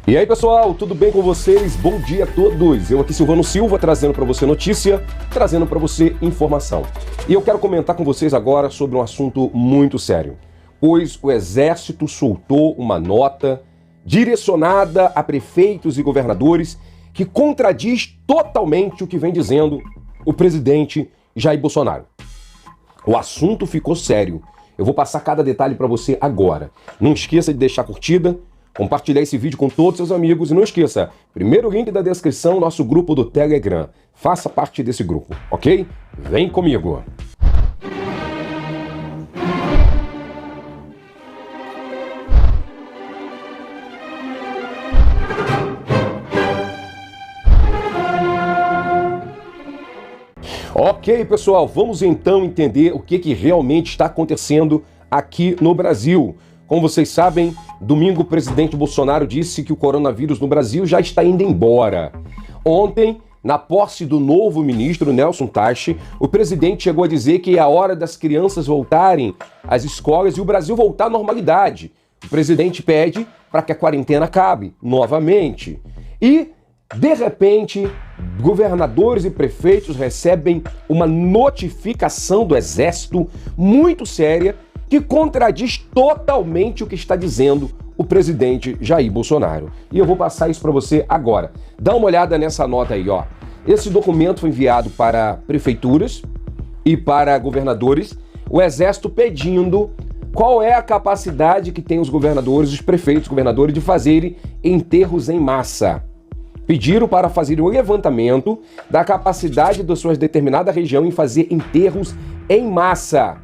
E aí pessoal, tudo bem com vocês? Bom dia a todos! Eu aqui, Silvano Silva, trazendo para você notícia, trazendo para você informação. E eu quero comentar com vocês agora sobre um assunto muito sério, pois o Exército soltou uma nota direcionada a prefeitos e governadores que contradiz totalmente o que vem dizendo o presidente Jair Bolsonaro. O assunto ficou sério. Eu vou passar cada detalhe para você agora. Não esqueça de deixar a curtida, compartilhar esse vídeo com todos os seus amigos e não esqueça, primeiro link da descrição, nosso grupo do Telegram. Faça parte desse grupo, ok? Vem comigo! Ok, pessoal, vamos então entender o que realmente está acontecendo aqui no Brasil. Como vocês sabem, domingo o presidente Bolsonaro disse que o coronavírus no Brasil já está indo embora. Ontem, na posse do novo ministro Nelson Taixe, o presidente chegou a dizer que é a hora das crianças voltarem às escolas e o Brasil voltar à normalidade. O presidente pede para que a quarentena acabe novamente. E, de repente, governadores e prefeitos recebem uma notificação do Exército muito séria que contradiz totalmente o que está dizendo o presidente Jair Bolsonaro. E eu vou passar isso para você agora. Dá uma olhada nessa nota aí, ó. Esse documento foi enviado para prefeituras e para governadores, o Exército pedindo qual é a capacidade que tem os governadores, os prefeitos, governadores de fazerem enterros em massa. Pediram para fazer um levantamento da capacidade da sua determinada região em fazer enterros em massa.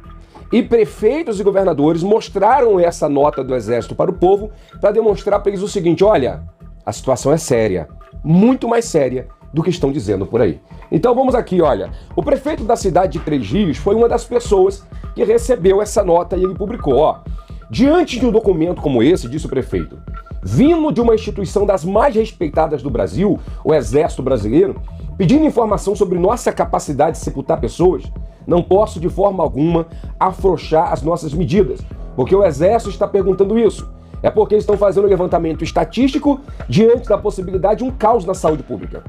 E prefeitos e governadores mostraram essa nota do Exército para o povo para demonstrar para eles o seguinte: olha, a situação é séria, muito mais séria do que estão dizendo por aí. Então vamos aqui, olha, o prefeito da cidade de Três Rios foi uma das pessoas que recebeu essa nota e ele publicou, ó. Diante de um documento como esse, disse o prefeito, vindo de uma instituição das mais respeitadas do Brasil, o Exército Brasileiro, pedindo informação sobre nossa capacidade de sepultar pessoas, não posso de forma alguma afrouxar as nossas medidas, porque o Exército está perguntando isso. É porque eles estão fazendo um levantamento estatístico diante da possibilidade de um caos na saúde pública.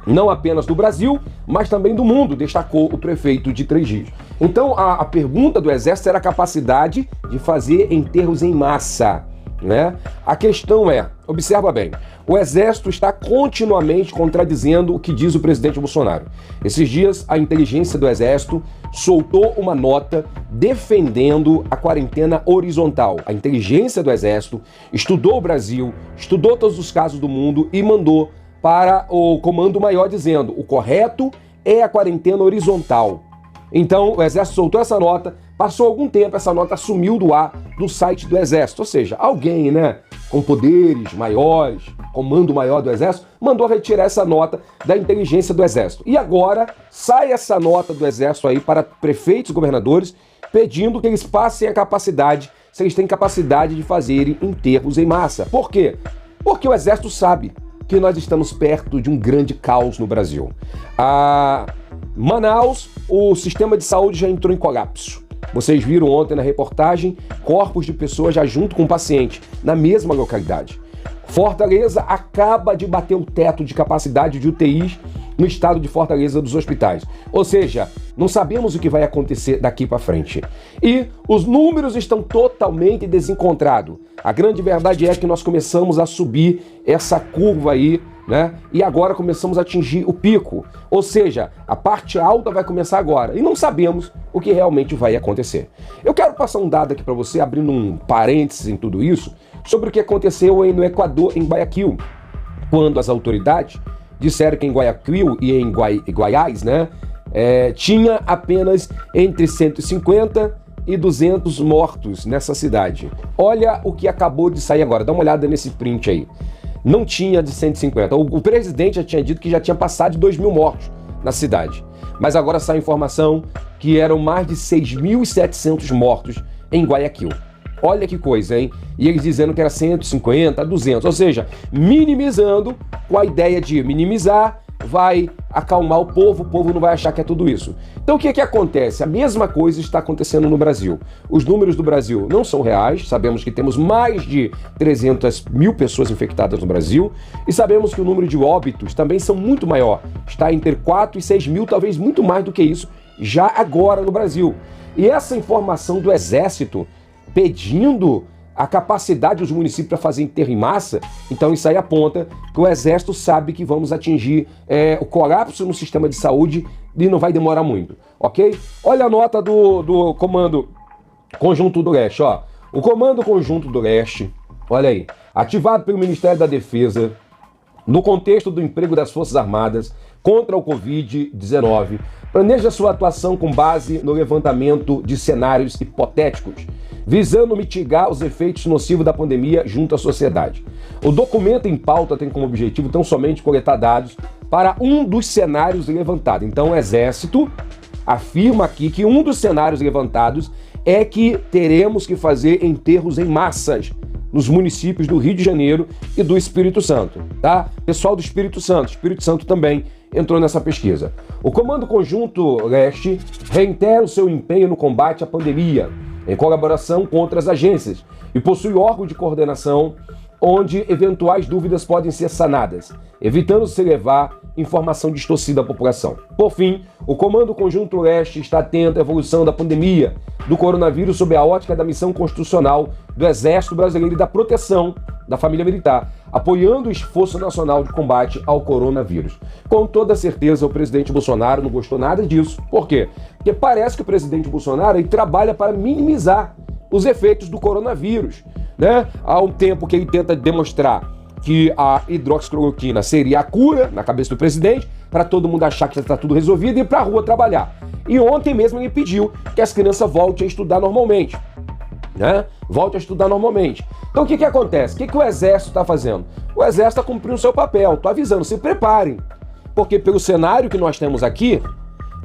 Não apenas do Brasil, mas também do mundo, destacou o prefeito de Três Rios. Então a pergunta do Exército era a capacidade de fazer enterros em massa, né? A questão é, observa bem, o Exército está continuamente contradizendo o que diz o presidente Bolsonaro. Esses dias, a inteligência do Exército soltou uma nota defendendo a quarentena horizontal. A inteligência do Exército estudou o Brasil, estudou todos os casos do mundo e mandou para o Comando Maior dizendo: o correto é a quarentena horizontal. Então, o Exército soltou essa nota, passou algum tempo, essa nota sumiu do ar do site do Exército. Ou seja, alguém, né, com poderes maiores, comando maior do Exército, mandou retirar essa nota da inteligência do Exército. E agora sai essa nota do Exército aí para prefeitos e governadores, pedindo que eles passem a capacidade, se eles têm capacidade de fazerem enterros em massa. Por quê? Porque o Exército sabe que nós estamos perto de um grande caos no Brasil. Manaus, o sistema de saúde já entrou em colapso. Vocês viram ontem na reportagem corpos de pessoas já junto com o paciente, na mesma localidade. Fortaleza acaba de bater o teto de capacidade de UTIs no estado de Fortaleza dos hospitais. Ou seja, não sabemos o que vai acontecer daqui para frente. E os números estão totalmente desencontrados. A grande verdade é que nós começamos a subir essa curva aí, né? E agora começamos a atingir o pico. Ou seja, a parte alta vai começar agora. E não sabemos o que realmente vai acontecer. Eu quero passar um dado aqui para você, abrindo um parênteses em tudo isso, sobre o que aconteceu no Equador, em Guayaquil, quando as autoridades disseram que em Guayaquil e em Goiás, né, tinha apenas entre 150 e 200 mortos nessa cidade. Olha o que acabou de sair agora, dá uma olhada nesse print aí. Não tinha de 150. O presidente já tinha dito que já tinha passado de 2.000 mortos na cidade. Mas agora sai a informação que eram mais de 6.700 mortos em Guayaquil. Olha que coisa, hein? E eles dizendo que era 150, 200, ou seja, minimizando, com a ideia de minimizar, vai acalmar o povo não vai achar que é tudo isso. Então o que acontece? A mesma coisa está acontecendo no Brasil. Os números do Brasil não são reais, sabemos que temos mais de 300 mil pessoas infectadas no Brasil e sabemos que o número de óbitos também são muito maior, está entre 4 e 6 mil, talvez muito mais do que isso, já agora no Brasil. E essa informação do Exército pedindo a capacidade dos municípios para fazer enterro em massa, então isso aí aponta que o Exército sabe que vamos atingir o colapso no sistema de saúde e não vai demorar muito, ok? Olha a nota do Comando Conjunto do Leste, ó. O Comando Conjunto do Leste, olha aí, ativado pelo Ministério da Defesa, no contexto do emprego das Forças Armadas contra o Covid-19, planeja sua atuação com base no levantamento de cenários hipotéticos, visando mitigar os efeitos nocivos da pandemia junto à sociedade. O documento em pauta tem como objetivo tão somente coletar dados para um dos cenários levantados. Então o Exército afirma aqui que um dos cenários levantados é que teremos que fazer enterros em massas nos municípios do Rio de Janeiro e do Espírito Santo, tá? Pessoal do Espírito Santo também entrou nessa pesquisa. O Comando Conjunto Leste reitera o seu empenho no combate à pandemia, em colaboração com outras agências, e possui órgão de coordenação onde eventuais dúvidas podem ser sanadas, evitando se levar informação distorcida à população. Por fim, o Comando Conjunto Leste está atento à evolução da pandemia do coronavírus sob a ótica da missão constitucional do Exército Brasileiro e da proteção da família militar, apoiando o esforço nacional de combate ao coronavírus. Com toda certeza, o presidente Bolsonaro não gostou nada disso. Por quê? Porque parece que o presidente Bolsonaro ele trabalha para minimizar os efeitos do coronavírus, né? Há um tempo que ele tenta demonstrar que a hidroxicloroquina seria a cura na cabeça do presidente, para todo mundo achar que já está tudo resolvido e ir para a rua trabalhar. E ontem mesmo ele pediu que as crianças voltem a estudar normalmente, né? Volte a estudar normalmente. Então o que acontece? O que o Exército está fazendo? O Exército está cumprindo o seu papel, estou avisando, se preparem, porque pelo cenário que nós temos aqui,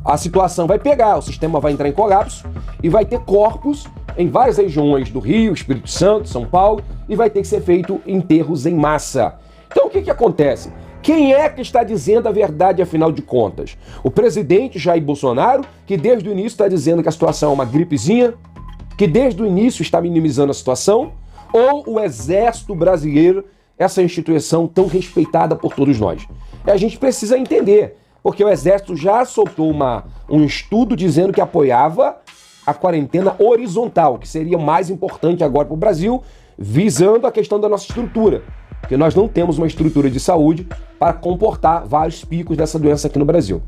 a situação vai pegar, o sistema vai entrar em colapso e vai ter corpos em várias regiões do Rio, Espírito Santo, São Paulo, e vai ter que ser feito enterros em massa. Então o que acontece? Quem é que está dizendo a verdade, afinal de contas? O presidente Jair Bolsonaro, que desde o início está dizendo que a situação é uma gripezinha, que desde o início está minimizando a situação, ou o Exército Brasileiro, essa instituição tão respeitada por todos nós? A gente precisa entender, porque o Exército já soltou um estudo dizendo que apoiava a quarentena horizontal, que seria mais importante agora para o Brasil, visando a questão da nossa estrutura, porque nós não temos uma estrutura de saúde para comportar vários picos dessa doença aqui no Brasil,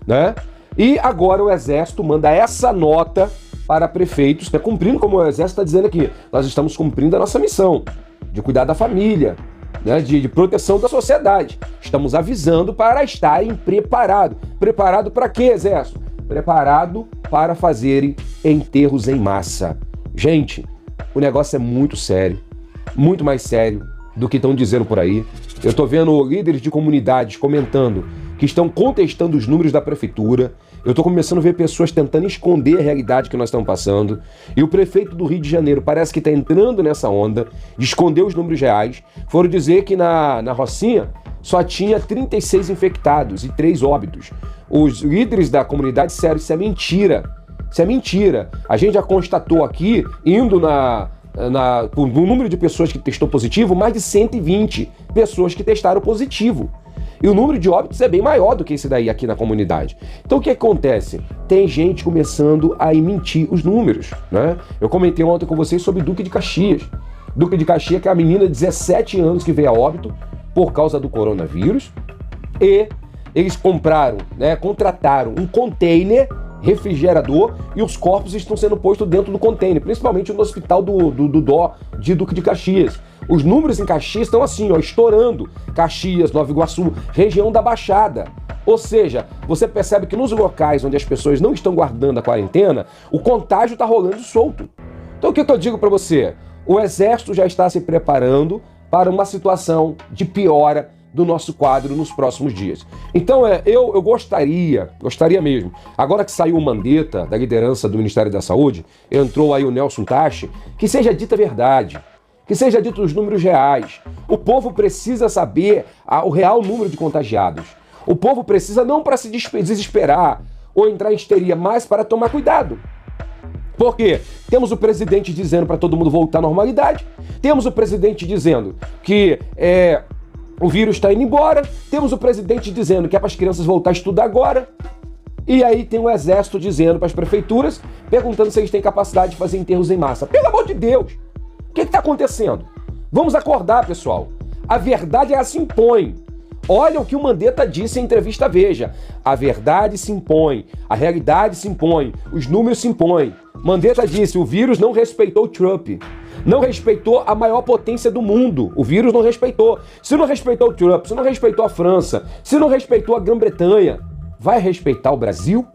né? E agora o Exército manda essa nota para prefeitos, cumprindo, como o Exército está dizendo aqui, nós estamos cumprindo a nossa missão de cuidar da família, né, de proteção da sociedade. Estamos avisando para estarem preparados. Preparado para quê, Exército? Preparado para fazerem enterros em massa. Gente, o negócio é muito sério, muito mais sério do que estão dizendo por aí. Eu estou vendo líderes de comunidades comentando que estão contestando os números da prefeitura. Eu estou começando a ver pessoas tentando esconder a realidade que nós estamos passando. E o prefeito do Rio de Janeiro parece que está entrando nessa onda de esconder os números reais. Foram dizer que na Rocinha só tinha 36 infectados e 3 óbitos. Os líderes da comunidade disseram: isso é mentira. Isso é mentira. A gente já constatou aqui, indo no número de pessoas que testou positivo, mais de 120 pessoas que testaram positivo. E o número de óbitos é bem maior do que esse daí aqui na comunidade. Então o que acontece? Tem gente começando a mentir os números, né? Eu comentei ontem com vocês sobre Duque de Caxias. Duque de Caxias, que é a menina de 17 anos que veio a óbito por causa do coronavírus. E eles compraram, né, contrataram um container refrigerador e os corpos estão sendo postos dentro do container, principalmente no hospital do Dó de Duque de Caxias. Os números em Caxias estão assim, ó, estourando. Caxias, Nova Iguaçu, região da Baixada. Ou seja, você percebe que nos locais onde as pessoas não estão guardando a quarentena, o contágio está rolando solto. Então o que eu digo para você? O Exército já está se preparando para uma situação de piora do nosso quadro nos próximos dias. Então eu gostaria mesmo, agora que saiu o Mandetta da liderança do Ministério da Saúde, entrou aí o Nelson Tachi, que seja dita a verdade, que seja dito os números reais. O povo precisa saber o real número de contagiados. O povo precisa não para se desesperar ou entrar em histeria, mas para tomar cuidado. Por quê? Temos o presidente dizendo para todo mundo voltar à normalidade, temos o presidente dizendo que o vírus está indo embora, temos o presidente dizendo que é para as crianças voltar a estudar agora, e aí tem o exército dizendo para as prefeituras, perguntando se eles têm capacidade de fazer enterros em massa. Pelo amor de Deus! O que está acontecendo? Vamos acordar, pessoal. A verdade, ela se impõe. Olha o que o Mandetta disse em entrevista à Veja. A verdade se impõe, a realidade se impõe, os números se impõem. Mandetta disse, o vírus não respeitou Trump. Não respeitou a maior potência do mundo. O vírus não respeitou. Se não respeitou o Trump, se não respeitou a França, se não respeitou a Grã-Bretanha, vai respeitar o Brasil?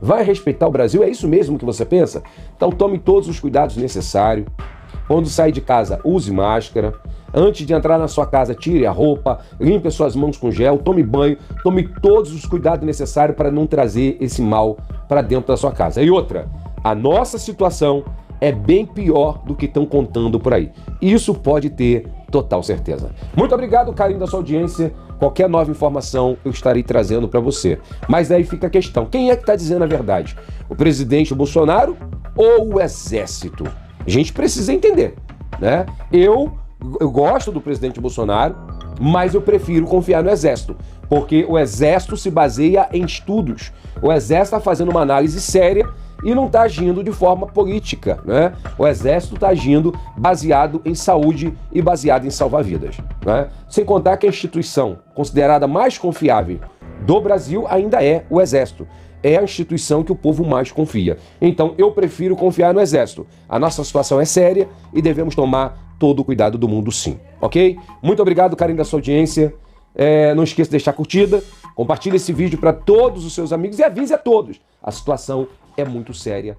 Vai respeitar o Brasil? É isso mesmo que você pensa? Então tome todos os cuidados necessários. Quando sair de casa, use máscara. Antes de entrar na sua casa, tire a roupa, limpe as suas mãos com gel, tome banho, tome todos os cuidados necessários para não trazer esse mal para dentro da sua casa. E outra, a nossa situação é bem pior do que estão contando por aí. Isso pode ter total certeza. Muito obrigado, carinho da sua audiência. Qualquer nova informação eu estarei trazendo para você. Mas aí fica a questão, quem é que está dizendo a verdade? O presidente Bolsonaro ou o exército? A gente precisa entender, né? Eu gosto do presidente Bolsonaro, mas eu prefiro confiar no exército, porque o exército se baseia em estudos. O exército está fazendo uma análise séria e não está agindo de forma política, né? O exército está agindo baseado em saúde e baseado em salvar vidas, né? Sem contar que a instituição considerada mais confiável do Brasil ainda é o exército. É a instituição que o povo mais confia. Então eu prefiro confiar no exército. A nossa situação é séria e devemos tomar todo o cuidado do mundo sim, ok? Muito obrigado, carinho da sua audiência. Não esqueça de deixar a curtida, compartilhe esse vídeo para todos os seus amigos e avise a todos. A situação é muito séria